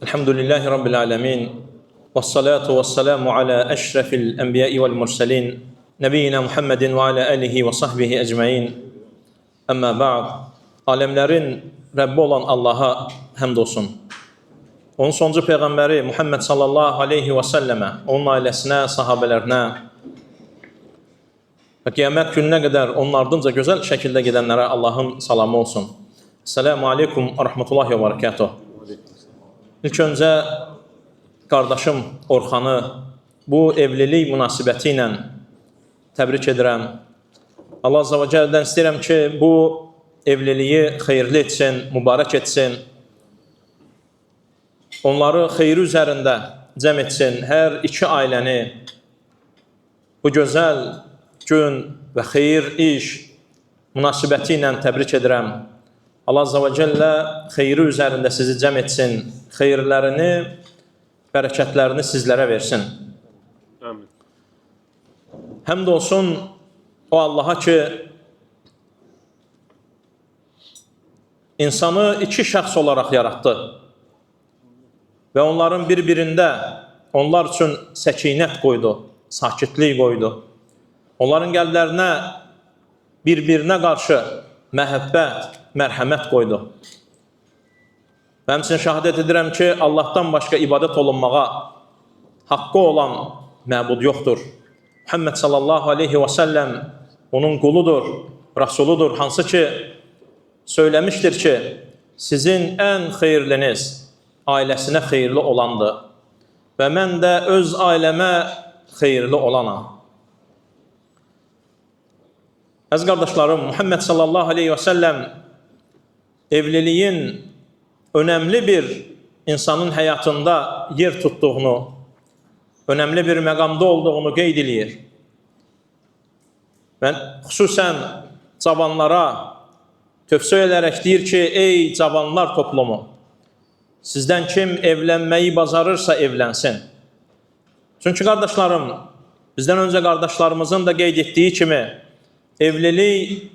Elhamdülillahi Rabbil alemin. Vessalatu vesselamu ala eşrefil enbiyai vel murselin. Nebiyyina Muhammedin ve ala alihi ve sahbihi ecmain. Amma ba'd. Alemlerin Rabbi olan Allah'a həmd olsun. Onun sonuncu Peyğəmbəri Muhammed sallallahu aleyhi və səlləmə, onun ailəsinə, sahabələrinə və qiyamət gününə qədər onun ardınca gözəl şəkildə gedənlərə Allahın salamı olsun. Esselamu aleykum və rahmetullahi və barakatuh. İlk öncə qardaşım Orxanı bu evlilik münasibəti ilə təbrik edirəm. Allah Azza və Cəllədən istəyirəm ki, bu evliliyi xeyirli etsin, mübarək etsin. Onları xeyri üzərində cəm etsin. Hər iki ailəni bu gözəl gün və xeyir iş münasibəti ilə təbrik edirəm. Allah Azza və Cəllə xeyri üzərində sizi cəm etsin. Xeyirlərini, bərəkətlərini sizlərə versin. Amin. Həmd olsun o Allaha ki, insanı iki şəxs olaraq yaratdı və onların bir-birində onlar üçün səkinət qoydu, sakitlik qoydu. Onların qəlblərinə bir-birinə qarşı məhəbbət, mərhəmət qoydu. Və həmçinin şahadət edirəm ki, Allahdan başqa ibadət olunmağa haqqı olan məbud yoxdur. Muhammed sallallahu aleyhi və səlləm onun quludur, rasuludur, hansı ki, söyləmişdir ki, sizin ən xeyirliniz ailəsinə xeyirli olandır və mən də öz ailəmə xeyirli olanam. Əziz qardaşlarım, Muhammed sallallahu aleyhi və səlləm evliliyin önəmli bir insanın həyatında yer tutduğunu, önəmli bir məqamda olduğunu qeyd edir. Və xüsusən cavanlara tövsiyə edərək deyir ki, ey cavanlar toplumu, sizdən kim evlənməyi bacarırsa evlənsin. Çünki qardaşlarım, bizdən öncə qardaşlarımızın da qeyd etdiyi kimi, evlilik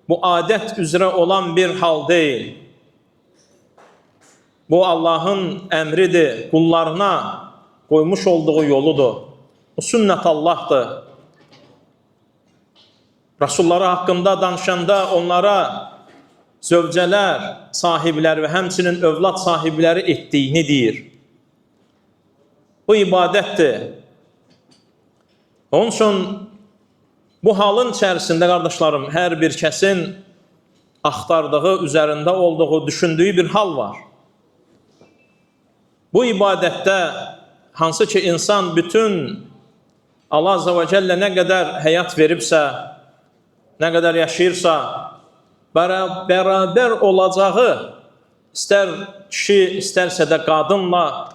bu adət üzrə olan bir hal deyil. Bu Allahın əmridir, qullarına qoymuş olduğu yoludur. Bu sünnət Allahdır. Rasulları haqqında danışanda onlara zövcələr, sahibləri və həmçinin övlad sahibləri etdiyini deyir. Bu ibadətdir. Onun üçün bu halın içərisində, qardaşlarım, hər bir kəsin axtardığı, üzərində olduğu, düşündüyü bir hal var. Bu ibadətdə hansı ki, insan bütün Allah Azza və Cəllə nə qədər həyat veribsə, nə qədər yaşayırsa, bərabər olacağı, istər kişi, istərsə də qadınla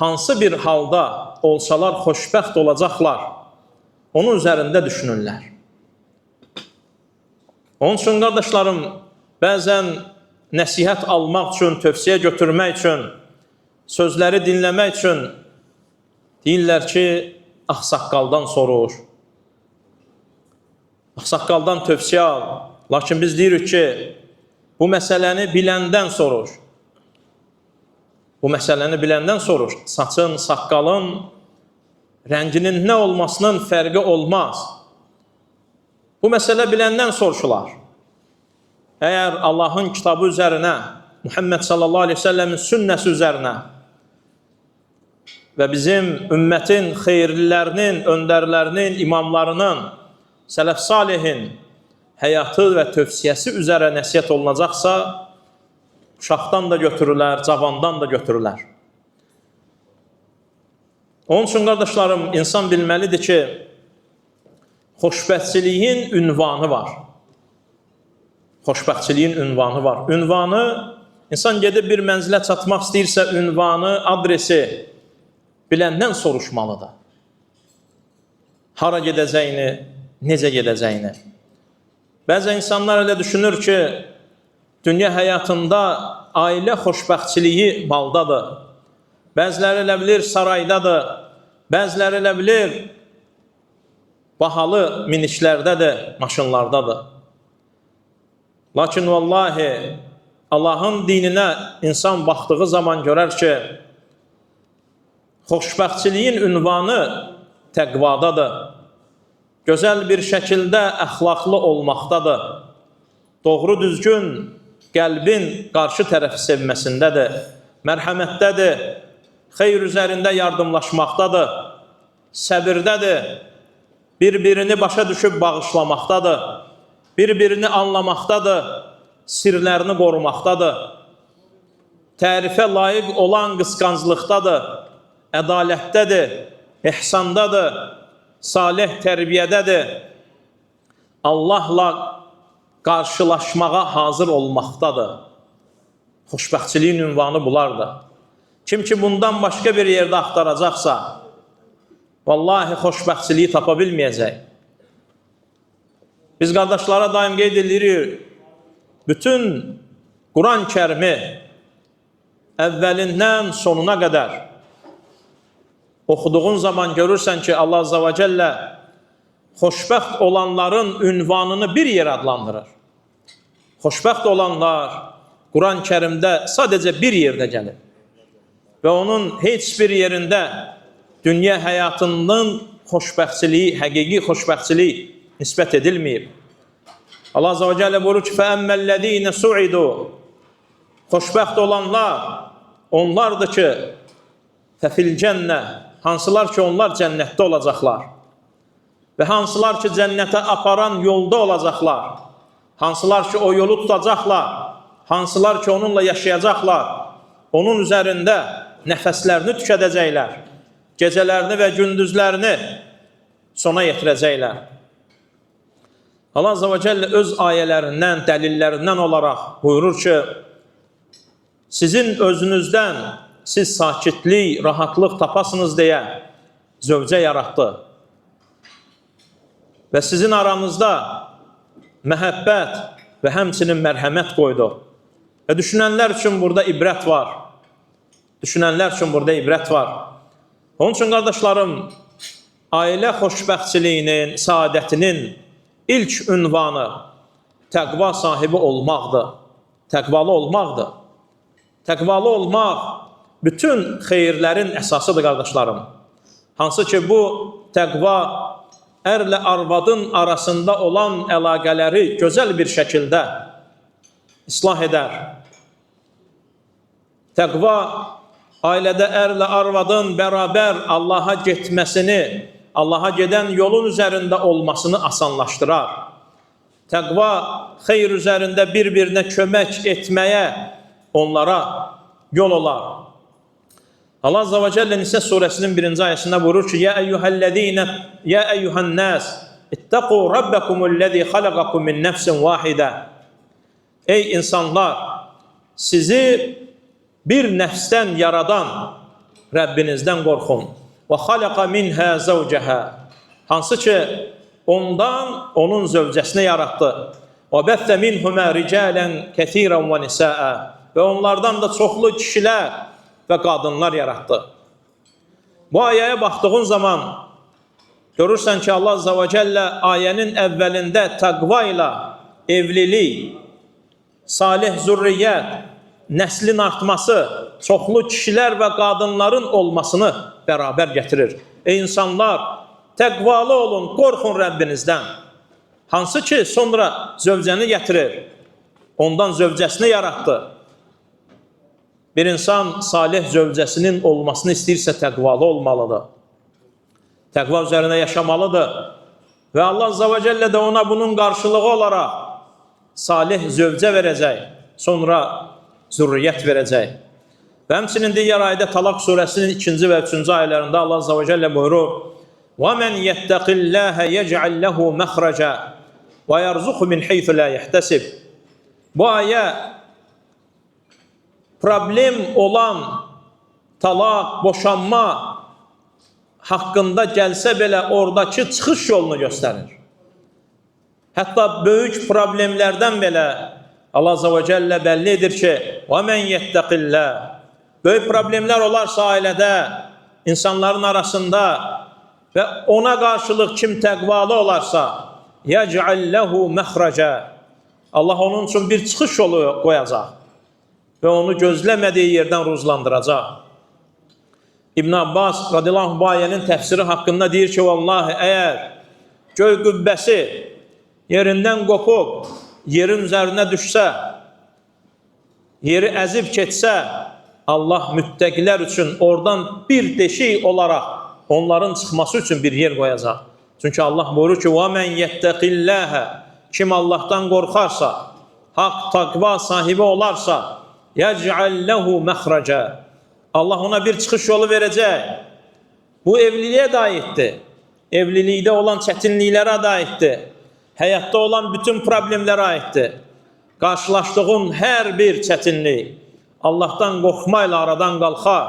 hansı bir halda olsalar xoşbəxt olacaqlar, onun üzərində düşünürlər. Onun üçün, qardaşlarım, bəzən nəsihət almaq üçün, tövsiyə götürmək üçün, sözləri dinləmək üçün deyirlər ki, ağsaqqaldan soruş, ağsaqqaldan tövsiyə al. Lakin biz deyirik ki, bu məsələni biləndən soruş. Bu məsələni biləndən soruş. Saçın, saqqalın, rənginin nə olmasının fərqi olmaz. Bu məsələ biləndən soruşular. Əgər Allahın kitabı üzərinə, Muhammed sallallahu aleyhi ve səlləmin sünnəsi üzərinə və bizim ümmətin xeyirlilərinin, öndərlərinin, imamlarının, sələf salihin həyatı və tövsiyəsi üzərə nəsiyyət olunacaqsa, uşaqdan da götürürlər, cavandan da götürürlər. Onun üçün, qardaşlarım, insan bilməlidir ki, xoşbəxtçiliyin ünvanı var. Xoşbəxtçiliyin ünvanı var. Ünvanı, insan gedib bir mənzilə çatmaq istəyirsə, ünvanı, adresi biləndən soruşmalıdır. Hara gedəcəyini, necə gedəcəyini. Bəzən insanlar elə düşünür ki, dünya həyatında ailə xoşbəxtçiliyi maldadır. Bəziləri elə bilir saraydadır, bəziləri elə bilir bahalı miniklərdədir, maşınlardadır. Lakin vallahi Allahın dininə insan baxdığı zaman görər ki, xoşbəxtçiliyin ünvanı təqvadadır. Gözəl bir şəkildə əxlaqlı olmaqdadır. Doğru düzgün qəlbin qarşı tərəfi sevməsindədir. Mərhəmətdədir. Xeyr üzərində yardımlaşmaqdadır. Səbirdədir. Bir-birini başa düşüb bağışlamaqdadır. Bir-birini anlamaqdadır. Sirlərini qorumaqdadır. Tərifə layiq olan qısqanclıqdadır. Ədalətdədir. İhsandadır. Salih tərbiyədədir. Allahla qarşılaşmağa hazır olmaqdadır. Xoşbəxtçiliyin ünvanı bulardır. Kim ki bundan başqa bir yerdə axtaracaqsa, vallahi xoşbəxtçiliyi tapa bilməyəcək. Biz qardaşlara daim qeyd edirik, bütün Quran-Kərimi əvvəlindən sonuna qədər oxuduğun zaman görürsən ki, Allah Azza və Cəllə xoşbəxt olanların ünvanını bir yer adlandırır. Xoşbəxt olanlar Quran-Kərimdə sadəcə bir yerdə gəlir. Və onun heç bir yerində dünya həyatının xoşbəxtçiliyi, həqiqi xoşbəxtçiliyi nisbət edilməyib. Allah Azza və Cəllə buyurur ki, فَأَمَّا الَّذ۪ينَ سُعِدُوا Xoşbəxt olanlar onlardır ki, فَفِي الْجَنَّةِ Hansılar ki, onlar cənnətdə olacaqlar. Və hansılar ki, cənnətə aparan yolda olacaqlar. Hansılar ki, o yolu tutacaqlar. Hansılar ki, onunla yaşayacaqlar. Onun üzərində nəfəslərini tükədəcəklər. Gecələrini və gündüzlərini sona yetirəcəklər. Allah Azza və Cəllə öz ayələrindən, dəlillərindən olaraq buyurur ki, sizin özünüzdən siz sakitlik, rahatlıq tapasınız deyə zövcə yaratdı. Və sizin aranızda məhəbbət və həmçinin mərhəmət qoydu. Və düşünənlər üçün burada ibrət var. Düşünənlər üçün burada ibrət var. Onun üçün, qardaşlarım, ailə xoşbəxtçiliyinin, saadətinin ilk ünvanı təqva sahibi olmaqdır. Təqvalı olmaqdır. Təqvalı olmaq bütün xeyirlərin əsasıdır, qardaşlarım. Hansı ki, bu təqva ərlə arvadın arasında olan əlaqələri gözəl bir şəkildə islah edər. Təqva ailədə ərlə arvadın bərabər Allaha getməsini, Allaha gedən yolun üzərində olmasını asanlaşdırar. Təqva xeyr üzərində bir-birinə kömək etməyə onlara yol olar. Allah Azza və Cəllə Nisə surəsinin 1-ci ayəsində buyurur ki, Ya eyyuhan nas, ittaqu rabbakumul-lezî xalaqakum min nefsin vahidə. Ey insanlar, sizi bir nəfsdən yaradan Rəbbinizdən qorxun. Və xalaqa minhə zəvcəhə. Hansı ki, ondan onun zövcəsini yaratdı. Və bəthə minhumə ricalən kəsirən və nisəə. Və onlardan da çoxlu kişilər və qadınlar yaratdı. Bu ayəyə baxdığın zaman görürsən ki, Allah Azza və Cəllə ayənin əvvəlində təqva ilə evlilik, salih zürriyyət, nəslin artması, çoxlu kişilər və qadınların olmasını bərabər gətirir. Ey insanlar, təqvalı olun, qorxun Rəbbinizdən. Hansı ki, sonra zövcəni gətirir, ondan zövcəsini yaratdı. Bir insan salih zövcəsinin olmasını istəyirsə təqvalı olmalıdır. Təqva üzərində yaşamalıdır. Və Allah Azza və Cəllə də ona bunun qarşılığı olaraq salih zövcə verəcək, sonra zürriyyət verəcək. Və həmçinin digər ayədə Talaq surəsinin 2-ci və 3-cü ayələrində Allah Azza və Cəllə buyurur, وَمَنْ يَتَّقِ اللّٰهَ يَجْعَلْ لَهُ مَخْرَجًا وَيَرْزُقُ مِنْ حَيْثُ لَا يَحْتَسِبْ. Bu ayə problem olan talaq, boşanma haqqında gəlsə belə oradakı çıxış yolunu göstərir. Hətta böyük problemlərdən belə Allah Azza və Cəllə bəlli edir ki, وَمَنْ يَتَّقِ اللّٰهِ. Böyük problemlər olarsa ailədə, insanların arasında və ona qarşılıq kim təqvalı olarsa, يَجْعَلْ لَهُ مَخْرَجًا. Allah onun üçün bir çıxış yolu qoyacaq. ve onu gözlemediği yerden ruzlandıracaq. İbn Abbas radiyallahu anh bu ayənin təfsiri haqqında deyir ki, vallahi əgər göy qübbəsi yerindən qopub, yerin üzərinə düşsə, yeri əzib keçsə, Allah müttəqilər üçün oradan bir deşik olaraq onların çıxması üçün bir yer qoyacaq. Çünki Allah buyurur ki, وَمَنْ يَتَّقِ اللّٰهَ Kim Allah'tan qorxarsa, haqq, taqva sahibi olarsa, يَجْعَلْ لَهُ مَخْرَجًا Allah ona bir çıxış yolu verəcək. Bu evliliğe de aittir. Evlilikdə olan çətinliklərə de aittir. Həyatda olan bütün problemlərə aittir. Qarşılaşdığın hər bir çətinlik Allah'tan qorxmayla aradan qalxar.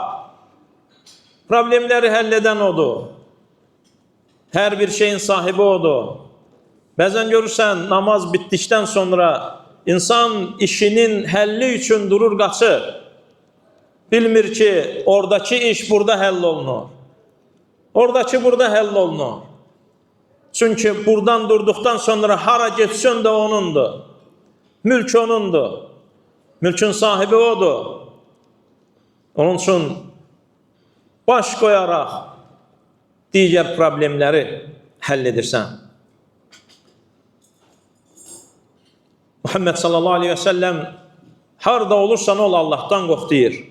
Problemləri həll edən odur. Hər bir şeyin sahibi odur. Bəzən görürsən, namaz bitdikdən sonra insan işinin həlli üçün durur, qaçır. Bilmir ki, oradaki iş burada həll olunur. Oradaki burada həll olunur. Çünki buradan durduqdan sonra hara getsin de onundur. Mülk onundur. Mülkün sahibi odur. Onun üçün baş qoyaraq digər problemləri həll edirsən. Muhammed sallallahu aleyhi ve sellem harda olursan ol Allah'tan qorx deyir.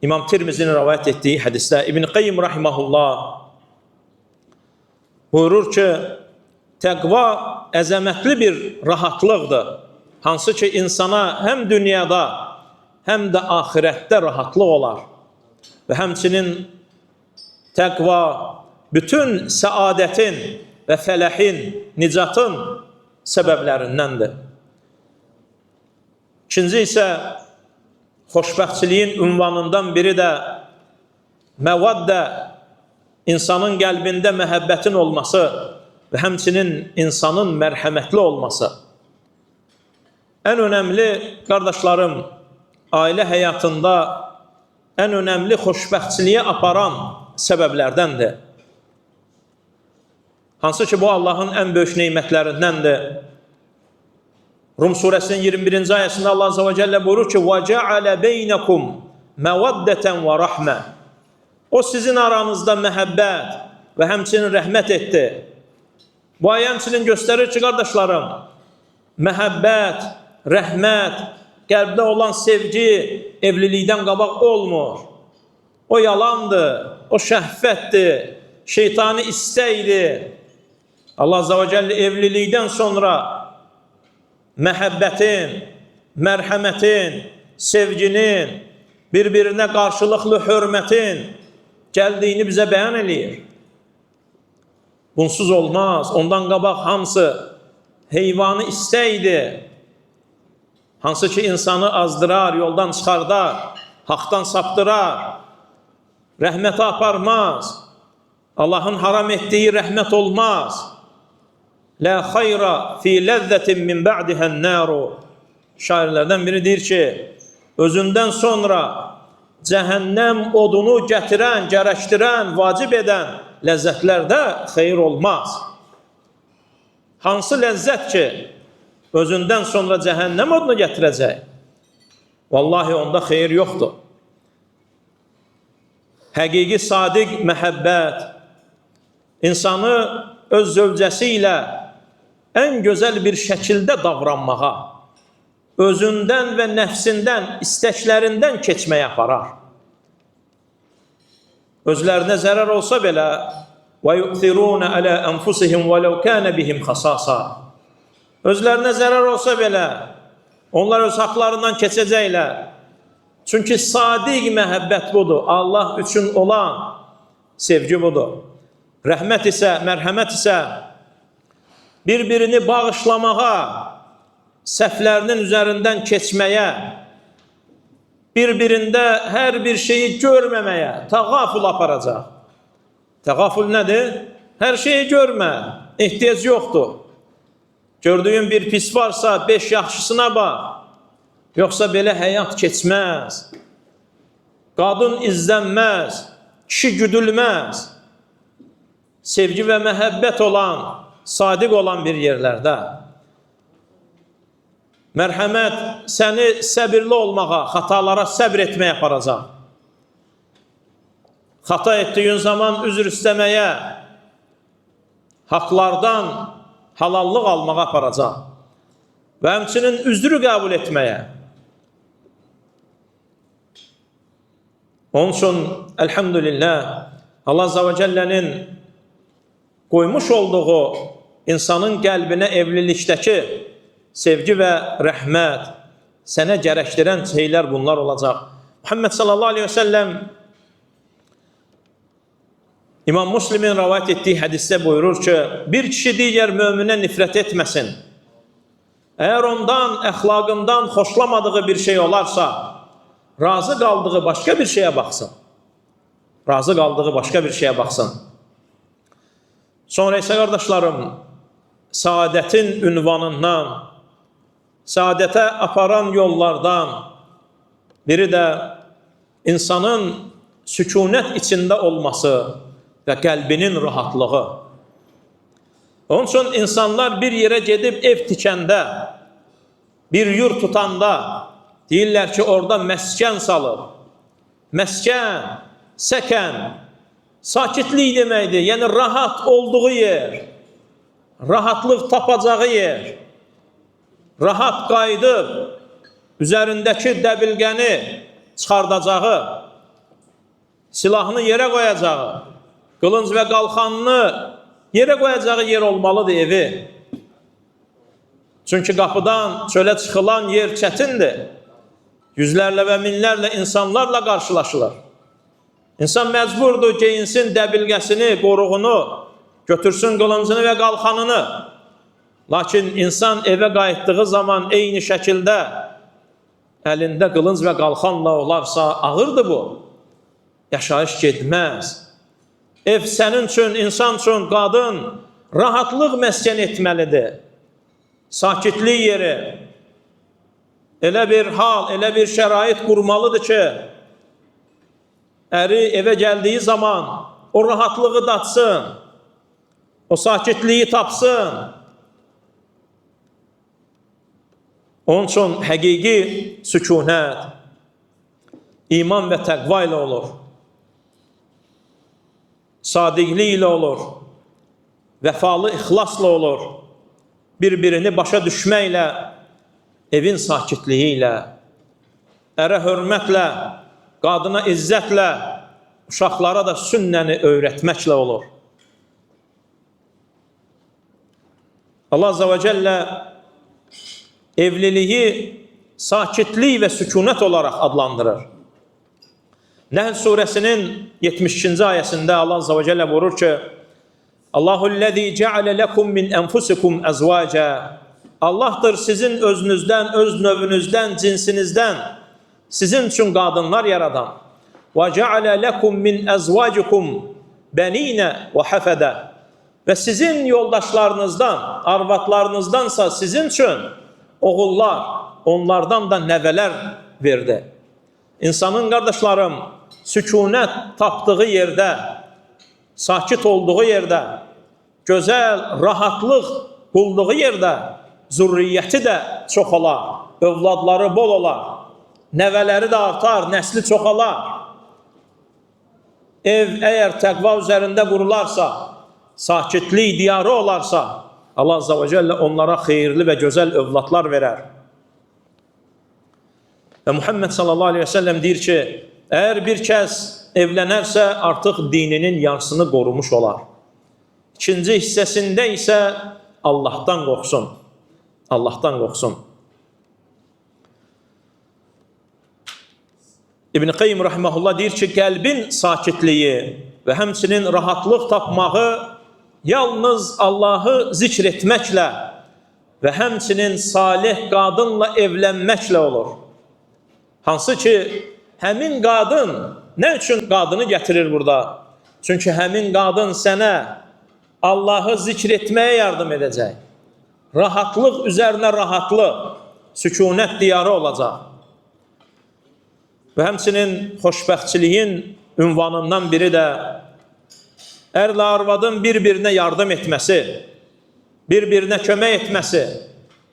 İmam Tirmizinin rivayet ettiği hadisdə İbn Qayyim rahimehullah buyurur ki, təqva əzəmətli bir rahatlıqdır. Hansı ki insana həm dünyada, həm də ahirətdə rahatlıq olar. Və həmçinin təqva bütün səadətin və fələhin, nicatın səbəblərindəndir. İkinci isə xoşbəxtçiliyin ünvanından biri də məvaddə, insanın qəlbində məhəbbətin olması və həmçinin insanın mərhəmətli olması. Ən önəmli, qardaşlarım, ailə həyatında ən önəmli xoşbəxtçiliyə aparan səbəblərdəndir. Hansı ki, bu Allahın ən böyük neymətlərindəndir. Rum suresinin 21. ayəsində Allah Azze ve Celle buyurur ki, وَجَعَلَ بَيْنَكُمْ مَوَدَّةً وَرَحْمَةً O sizin aranızda məhəbbət və həmçinin rəhmət etdi. Bu ayə həmçinin göstərir ki, qardaşlarım, məhəbbət, rəhmət, qəlbdə olan sevgi evlilikdən qabaq olmur. O yalandır, o şəhvətdir, şeytani istəkdir. Allah Azze ve Celle evlilikdən sonra məhəbbətin, mərhəmətin, sevginin, bir-birinə qarşılıqlı hörmətin gəldiyini bizə bəyan eləyir. Bunsuz olmaz. Ondan qabaq hamısı heyvanı istəkdir. Hansı ki insanı azdırar, yoldan çıxardar, haqdan saptırar, rəhmətə aparmaz. Allahın haram etdiyi rəhmət olmaz. La xayra fi ləzzətin min ba'dihən nəru Şairlərdən biri deyir ki, özündən sonra cəhənnəm odunu gətirən, gərəşdirən, vacib edən ləzzətlərdə xeyir olmaz. Hansı ləzzət ki, özündən sonra cəhənnəm odunu gətirəcək? Vallahi onda xeyir yoxdur. Həqiqi sadiq məhəbbət insanı öz zövcəsi ilə ən gözəl bir şəkildə davranmağa, özündən və nəfsindən, istəklərindən keçməyə aparar. Özlərinə zərər olsa belə وَيُؤْثِرُونَ عَلَى أَنْفُسِهِمْ وَلَوْ كَانَ بِهِمْ خَصَاصًا Özlərinə zərər olsa belə onlar öz haqlarından keçəcəklər. Çünki sadiq məhəbbət budur. Allah üçün olan sevgi budur. Rəhmət isə, mərhəmət isə bir-birini bağışlamağa, səhvlərinin üzərindən keçməyə, bir-birində hər bir şeyi görməməyə, təğaful aparacaq. Təğaful nədir? Hər şeyi görmə, ehtiyac yoxdur. Gördüyün bir pis varsa 5 yaxşısına bax, yoxsa belə həyat keçməz. Qadın izlənməz, kişi güdülməz. Sevgi və məhəbbət olan, sadiq olan bir yerlərdə. Mərhəmət səni səbirli olmağa, xatalara səbr etməyə aparacaq. Xata etdiyin zaman üzr istəməyə, haqlardan halallıq almağa aparacaq. Və həmçinin üzrü qəbul etməyə. Onun üçün, əlhamdülillah, Allah Azza və Cəllənin qoymuş olduğu insanın qəlbinə evlilikdəki sevgi və rəhmət, sənə gərəkdirən şeylər bunlar olacaq. Muhammed sallallahu aleyhi ve sellem İmam Müslim'in rivayet ettiği hadiste buyurur ki, bir kişi digər möminə nifrət etməsin. Eğer ondan, əxlaqından xoşlamadığı bir şey olarsa, razı qaldığı başka bir şeye baksın. Razı qaldığı başka bir şeye baksın. Sonra ise kardeşlerim, saadetin ünvanından, saadete aparan yollardan biri de insanın sükunet içinde olması ve kalbinin rahatlığı. Onun için insanlar bir yere gedib ev tikəndə, bir yurt tutanda deyirlər ki, orada məskən salır. Məskən, səkən, sakitlik deməkdir. Yəni rahat olduğu yer, rahatlıq tapacağı yer, rahat qayıdıb üzərindəki dəbilgəni çıxardacağı, silahını yerə qoyacağı, qılınc və qalxanını yerə qoyacağı yer olmalıdır evi. Çünki qapıdan çölə çıxılan yer çətindir. Yüzlərlə və minlərlə insanlarla qarşılaşılır. İnsan məcburdur, geyinsin dəbilgəsini, qoruğunu, götürsün qılıncını və qalxanını. Lakin insan evə qayıtdığı zaman eyni şəkildə əlində qılınc və qalxanla olarsa ağırdır bu. Yaşayış getməz. Ev sənin üçün, insan üçün, qadın rahatlıq məskən etməlidir. Sakitlik yeri, elə bir hal, elə bir şərait qurmalıdır ki, əri evə gəldiyi zaman o rahatlığı datsın, o sakitliyi tapsın. Onun üçün həqiqi sükunət, iman və təqva ilə olur. Sadiqlik ilə olur. Vəfalı ixlasla olur. Bir-birini başa düşməklə, evin sakitliyi ilə, ərə hörmətlə, qadına izzətlə, uşaqlara da sünnəni öyrətməklə olur. Allah Azza və Cəllə evliliyi sakitlik və sükunət olaraq adlandırır. Nəhl suresinin 72. ayəsində Allah Azza və Cəllə buyurur ki, Allahullezî ceale lekum min enfusikum ezvaca. Allah'tır sizin özünüzden, öz növünüzden, cinsinizden sizin için kadınlar yaradan. Ve ceale lekum min ezvacikum benine ve hafede. Ve sizin yoldaşlarınızdan, arvatlarınızdansa sizin için oğullar, onlardan da nəvələr verdi. İnsanın kardeşlerim, sükunet tapdığı yerde, sakit olduğu yerde, güzel rahatlıq bulduğu yerde, zürriyyəti də çox olar, övladları bol olar, nəvələri də artar, nəsli çoxalar. Ev əgər təqva üzərində qurularsa, sakitlik diyarı olarsa, Allah Azza və Cəllə onlara xeyirli və gözəl övladlar verər. Və Muhammed sallallahu aleyhi ve sellem deyir ki, əgər bir kəs evlənərsə artıq dininin yarısını qorumuş olar. İkinci hissəsində isə Allah'tan qorxsun. Allah'tan qorxsun. İbn Qayyim rahimehullah deyir ki, qəlbin sakitliyi və həmçinin rahatlıq tapmağı yalnız Allah'ı zikr etməklə və həmçinin salih qadınla evlənməklə olur. Hansı ki, həmin qadın, nə üçün qadını gətirir burada? Çünki həmin qadın sənə Allah'ı zikr etməyə yardım edəcək. Rahatlıq üzərinə rahatlıq, sükunət diyarı olacaq. Və həmçinin xoşbəxtçiliyin ünvanından biri də ərlə arvadın bir-birinə yardım etməsi, bir-birinə kömək etməsi,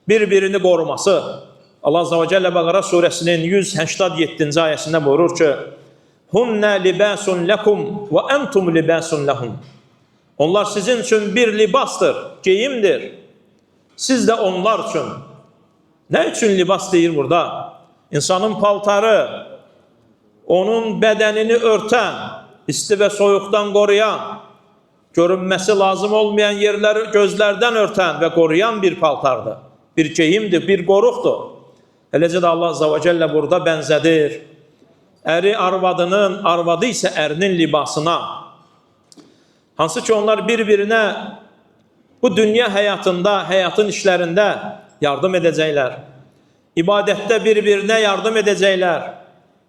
bir-birini qoruması. Allah Azze ve Celle Bəqara suresinin 187. ayəsində buyurur ki, Hunnə libəsun ləkum və əntum libəsun ləhum. Onlar sizin üçün bir libastır, geyimdir. Siz də onlar üçün. Nə üçün libas deyir burada? İnsanın paltarı, onun bədənini örtən, isti və soyuqdan qoruyan, görünməsi lazım olmayan yerləri gözlərdən örtən və qoruyan bir paltardır. Bir geyimdir, bir qoruqdur. Eləcə də Allah Azze ve Celle burada bənzədir. Əri arvadının, arvadı isə ərinin libasına. Hansı ki onlar bir-birinə bu dünya həyatında, həyatın işlərində yardım edəcəklər. İbadətdə bir-birinə yardım edəcəklər.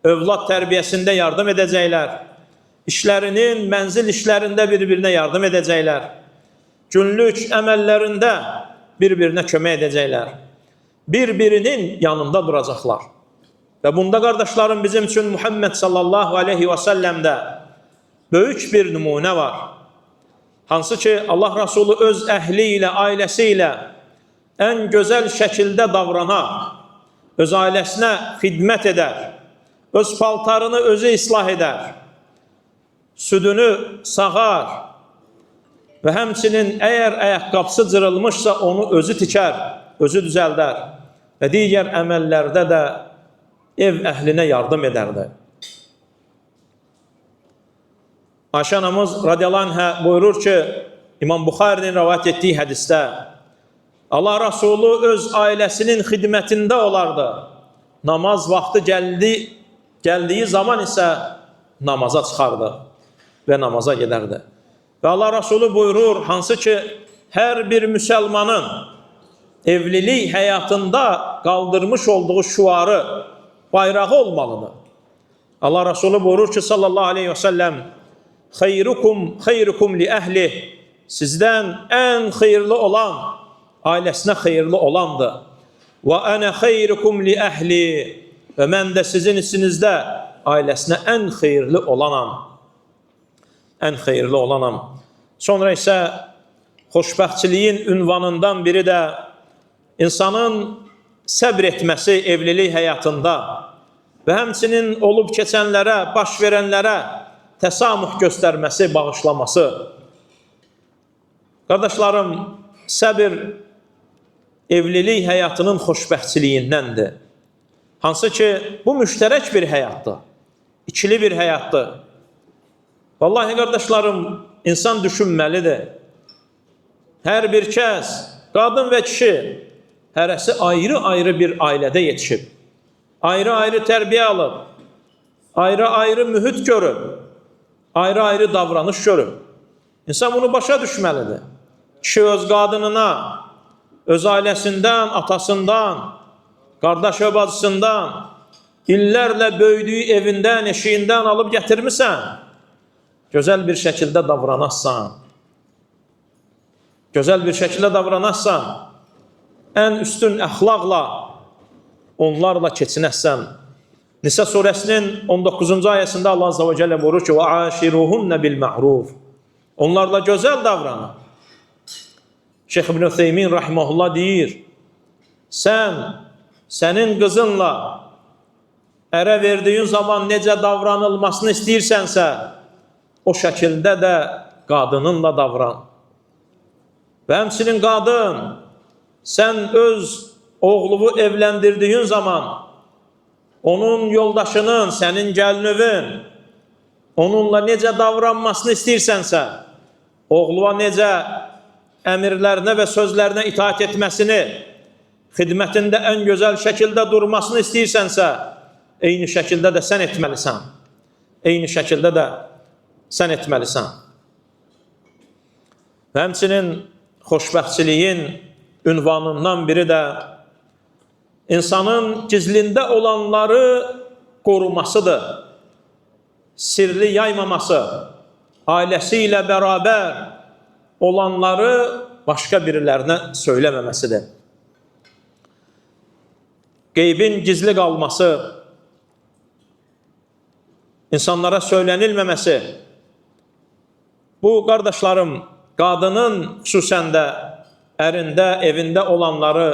Övlad tərbiyəsində yardım edəcəklər. İşlərinin, mənzil işlərində bir-birinə yardım edəcəklər. Günlük əməllərində bir-birinə kömək edəcəklər. Bir-birinin yanında duracaqlar. Və bunda qardaşlarım bizim üçün Muhammed sallallahu aleyhi və səlləmdə böyük bir nümunə var. Hansı ki Allah Resulü öz əhli ilə, ailəsi ilə ən gözəl şəkildə davranar, öz ailəsinə xidmət edər, öz paltarını özü islah edər, südünü sağar və həmçinin əgər ayaqqabısı cırılmışsa onu özü tikər, özü düzəldər və digər əməllərdə də ev əhlinə yardım edərdi. Ayşə anamız radiyallahu anhə buyurur ki, İmam Buxarinin rəvayət etdiyi hədisdə Allah Resulü öz ailəsinin xidmətində olardı. Namaz vaxtı gəldiyi zaman isə namaza çıxardı və namaza gedərdi. Və Allah Resulü buyurur, hansı ki hər bir müsəlmanın evlilik həyatında qaldırmış olduğu şuarı, bayrağı olmalıdır. Allah Resulü buyurur ki sallallahu aleyhi ve sellem xeyrukum li əhli, sizdən ən xeyirli olan ailəsinə xeyirli olandır. Və ənə xeyrukum li əhli, və mən də sizin içinizdə ailəsinə ən xeyirli olanam. Ən xeyirli olanam. Sonra isə xoşbəxtçiliyin ünvanından biri də insanın səbr etməsi evlilik həyatında və həmçinin olub keçənlərə, baş verənlərə təsamuh göstərməsi, bağışlaması. Qardaşlarım, səbir evlilik həyatının xoşbəxtçiliyindəndir. Hansı ki, bu müştərək bir həyatdır, ikili bir həyatdır. Vallahi qardaşlarım, insan düşünməlidir. Hər bir kəs, qadın və kişi, hərəsi ayrı-ayrı bir ailədə yetişib, ayrı-ayrı tərbiyə alıb, ayrı-ayrı mühit görüb, ayrı-ayrı davranış görüb. İnsan bunu başa düşməlidir. Kişi öz qadınına, öz ailəsindən, atasından, qardaş və bacısından, illərlə böyüdüyü evindən, eşiyindən alıb gətirmirsən, gözəl bir şəkildə davranassan, gözəl bir şəkildə davranassan, ən üstün əxlaqla onlarla keçinəsən. Nisa suresinin 19. ayəsində Allah Azze ve Celle buyurur ki, وَعَاشِرُهُنَّ بِالْمَعْرُوفِ, onlarla gözəl davranın. Şeyh İbn Ütheymin rahimehullah deyir, sənin qızınla ərə verdiyin zaman necə davranılmasını istəyirsənsə, o şəkildə də qadınınla davran. Və həmçinin qadın, sən öz oğlunu evləndirdiyin zaman, onun yoldaşının, sənin gəlinövün, onunla necə davranmasını istəyirsənsə, oğluna necə əmirlərinə və sözlərinə itaat etməsini, xidmətində ən gözəl şəkildə durmasını istəyirsənsə, eyni şəkildə də sən etməlisən. Eyni şəkildə də sən etməlisən. Və həmçinin xoşbəxtçiliyin ünvanından biri də insanın gizlində olanları qorumasıdır. Sirli yaymaması, ailəsi ilə bərabər olanları başqa birilərinə söyləməməsidir. Qeybin gizli qalması, insanlara söylənilməməsi, bu qardaşlarım, qadının xüsusən də ərində, evində olanları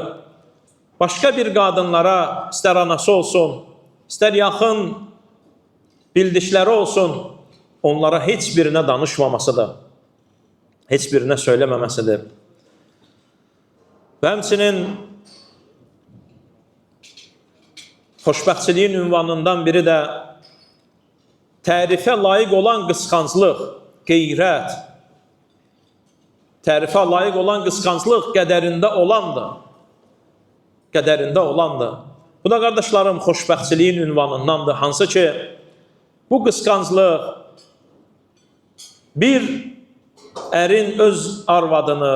başqa bir qadınlara, istər anası olsun, istər yaxın bildikləri olsun, onlara heç birinə danışmamasıdır. Heç birinə söyləməməsidir. Və həmçinin xoşbəxtçiliyin ünvanından biri də tərifə layiq olan qısqanclıq, qeyrət. Tərifə layiq olan qısqanclıq qədərində olandır. Qədərində olandır. Bu da qardaşlarım xoşbəxtçiliyin ünvanındandır. Hansı ki, bu qısqanclıq bir ərin öz arvadını,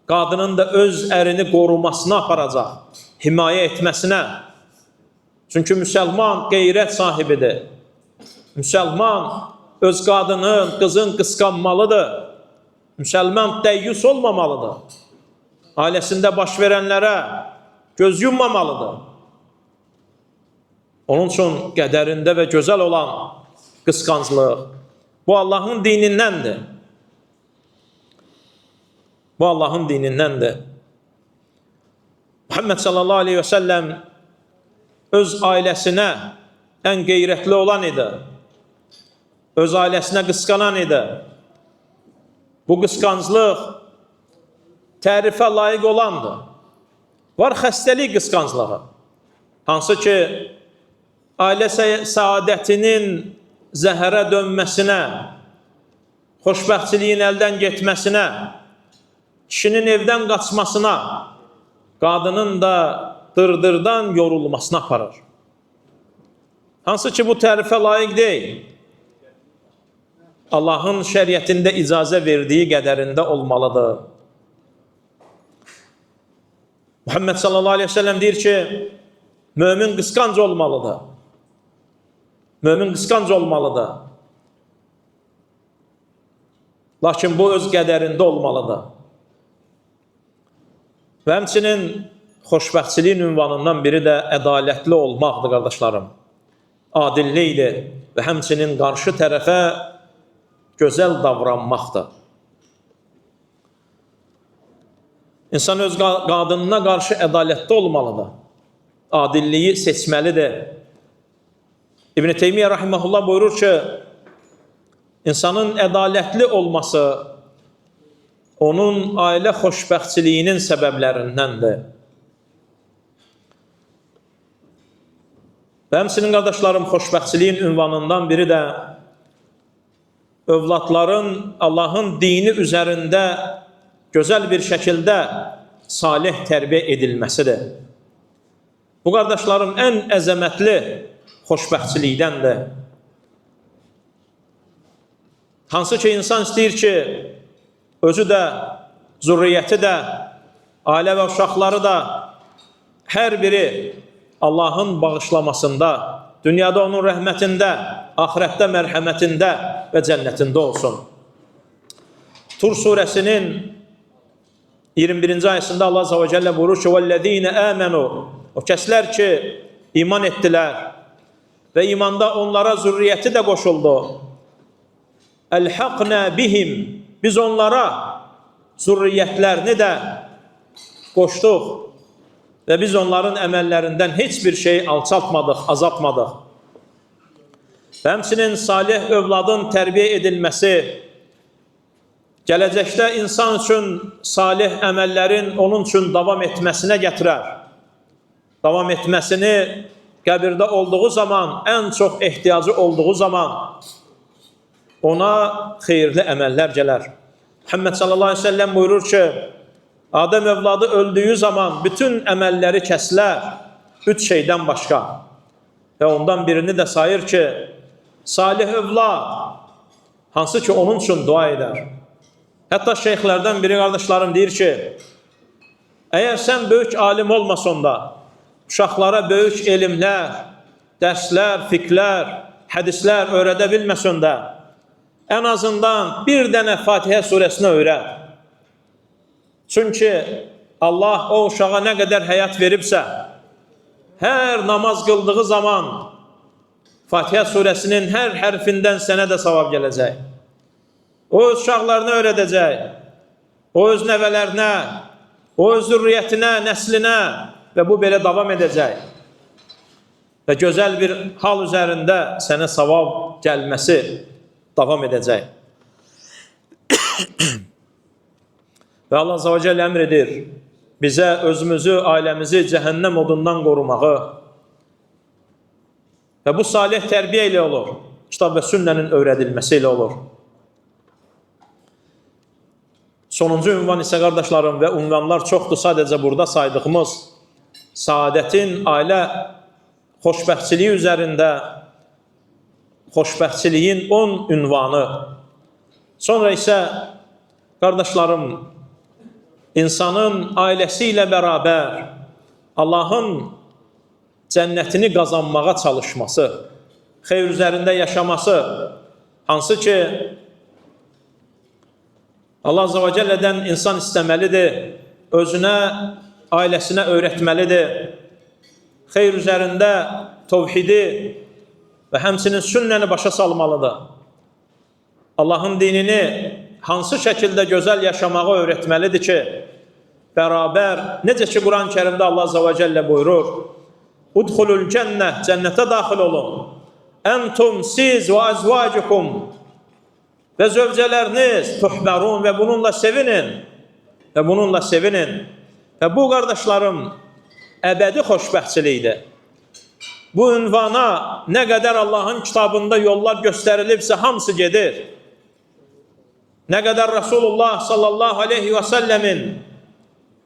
qadının da öz ərini qorumasına aparacaq, himayə etməsinə. Çünki müsəlman qeyrət sahibidir. Müsəlman öz qadının, qızın qısqanmalıdır. Müsəlman dəyyus olmamalıdır. Ailəsində baş verənlərə göz yummamalıdır. Onun üçün qədərində və gözəl olan qısqanclıq bu Allahın dinindəndir. Bu Allahın dinindəndir. Muhammed sallallahu aleyhi və səlləm öz ailəsinə ən qeyrətli olan idi. Öz ailəsinə qısqanan idi. Bu qısqanclıq tərifə layiq olandır. Var xəstəlik qısqanclığı. Hansı ki, ailə səadətinin zəhərə dönməsinə, xoşbəxtçiliyin əldən getməsinə, kişinin evdən qaçmasına, qadının da dırdırdan yorulmasına aparır. Hansı ki, bu tərifə layiq deyil. Allahın şəriətində icazə verdiyi qədərində olmalıdır. Muhammed sallallahu aleyhi ve sellem deyir ki, mömin qısqanc olmalıdır. Mömin qısqanc olmalıdır. Lakin bu öz qədərində olmalıdır. Və həmçinin xoşbəxtçiliyin ünvanından biri də ədalətli olmaqdır, qardaşlarım. Adillikdir və həmçinin qarşı tərəfə gözəl davranmaqdır. İnsan öz qadınına qarşı ədalətli olmalıdır. Adilliyi seçməlidir. İbn-i Teymiyyə rahiməhullah buyurur ki, insanın ədalətli olması onun ailə xoşbəxtçiliyinin səbəblərindəndir. Və həmçinin qardaşlarım, xoşbəxtçiliyin ünvanından biri də övladların Allahın dini üzərində gözəl bir şəkildə salih tərbiyə edilməsidir. Bu qardaşlarım ən əzəmətli xoşbəxtçilikdəndir. Hansı ki, insan istəyir ki, özü də, zürriyyəti də, ailə və uşaqları da hər biri Allahın bağışlamasında, dünyada onun rəhmətində, axirətdə mərhəmətində və cənnətində olsun. Tur surəsinin 21-ci ayəsində Allah Azze və Cəllə buyurur ki, وَالَّذ۪ينَ آمَنُوا O kəslər ki, iman etdilər və imanda onlara zürriyyəti də qoşuldu. Əlhaqnə bihim Biz onlara zürriyyətlərini də qoşduq və biz onların əməllərindən heç bir şey alçaltmadıq, azaltmadıq. Və həmçinin salih övladın tərbiyə edilməsi, gələcəkdə insan üçün salih əməllərin onun üçün davam etməsinə gətirər. Davam etməsini qəbirdə olduğu zaman, ən çox ehtiyacı olduğu zaman ona xeyirli əməllər gələr. Muhammed sallallahu aleyhi ve sellem buyurur ki, Adəm övladı öldüyü zaman bütün əməlləri kəsilər, 3 şeydən başqa. Və ondan birini də sayır ki, salih övlad, hansı ki onun üçün dua edər. Hətta şeyxlərdən biri qardaşlarım deyir ki, əgər sən böyük alim olmasan da, uşaqlara böyük elmlər, dərslər, fiqlər, hədislər öyrədə bilməsən də, ən azından bir dənə Fatihə surəsini öyrət. Çünki Allah o uşağa nə qədər həyat veribsə, hər namaz qıldığı zaman Fatihə surəsinin hər hərfindən sənə də savab gələcək. O öz uşaqlarına öyrədəcək, o öz nəvələrinə, o öz zürriyyətinə, nəslinə, və bu belə davam edəcək. Və gözəl bir hal üzərində sənə savab gəlməsi davam edəcək. Və Allah Azze və Celle əmr edir bizə özümüzü, ailəmizi cəhənnəm odundan qorumağı. Və bu salih tərbiyə ilə olur. Kitab və sünnənin öyrədilməsi ilə olur. Sonuncu ünvan isə qardaşlarım və ünvanlar çoxdur, sadəcə burada saydığımız saadətin ailə xoşbəxtçiliyi üzərində xoşbəxtçiliyin 10 ünvanı. Sonra isə qardaşlarım insanın ailəsi ilə bərabər Allahın cənnətini qazanmağa çalışması, xeyr üzərində yaşaması, hansı ki Allah Azze və Cellədən insan istəməlidir, özünə, ailəsinə öyrətməlidir, xeyr üzərində tövhidi və həmçinin sünnəni başa salmalıdır. Allahın dinini hansı şəkildə gözəl yaşamağı öyrətməlidir ki, bərabər, necə ki Quran-ı Kərimdə Allah Azze və Cəllə buyurur, Udxulul cənnə, cənnətə daxil olun, Əntum, siz və əzvacukum və zövcələriniz tuhbərun və bununla sevinin və bununla sevinin. Və bu qardaşlarım əbədi xoşbəxtçilikdir. Bu ünvana nə qədər Allahın kitabında yollar göstərilibsə hamısı gedir. Nə qədər Rasulullah sallallahu aleyhi və səlləmin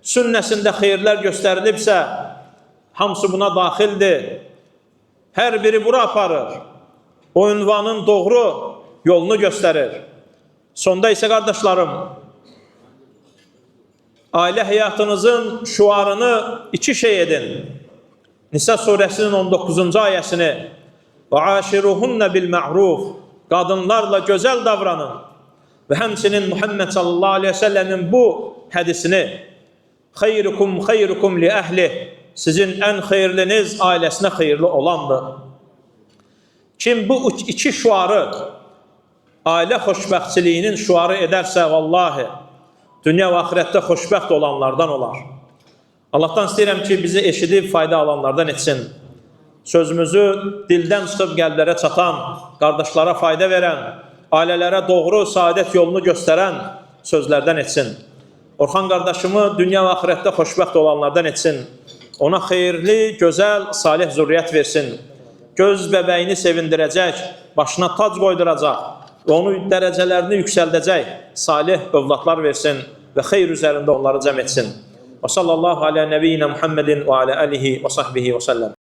sünnəsində xeyirlər göstərilibsə hamısı buna daxildir. Hər biri bura aparır. O ünvanın doğru yolunu göstərir. Sonda isə qardaşlarım, ailə həyatınızın şuarını iki şey edin. Nisa suresinin 19. ayəsini və aşiruhunna bil ma'ruf, qadınlarla gözəl davranın. Və həmçinin Muhammed sallallahu aleyhi ve sellemin bu hədisini xeyrukum xeyrukum li əhli, sizin ən xeyirliniz ailəsinə xeyirli olandır. Kim bu iki şuarı ailə xoşbəxtçiliyinin şuarı edərsə, vallahi, dünya və axirətdə xoşbəxt olanlardan olar. Allahdan istəyirəm ki, bizi eşidib fayda alanlardan etsin. Sözümüzü dildən çıxıb qəlblərə çatan, qardaşlara fayda verən, ailələrə doğru saadət yolunu göstərən sözlərdən etsin. Orxan qardaşımı dünya və axirətdə xoşbəxt olanlardan etsin. Ona xeyirli, gözəl, salih zürriyyət versin. Göz bəbəyini sevindirəcək, başına tac qoyduracaq və onu dərəcələrini yüksəldəcək salih övladlar versin və xeyr üzərində onları cəm etsin. Və sallallahu alə nəbiyyina Muhammedin və alə alihi və sahbihi və səlləm.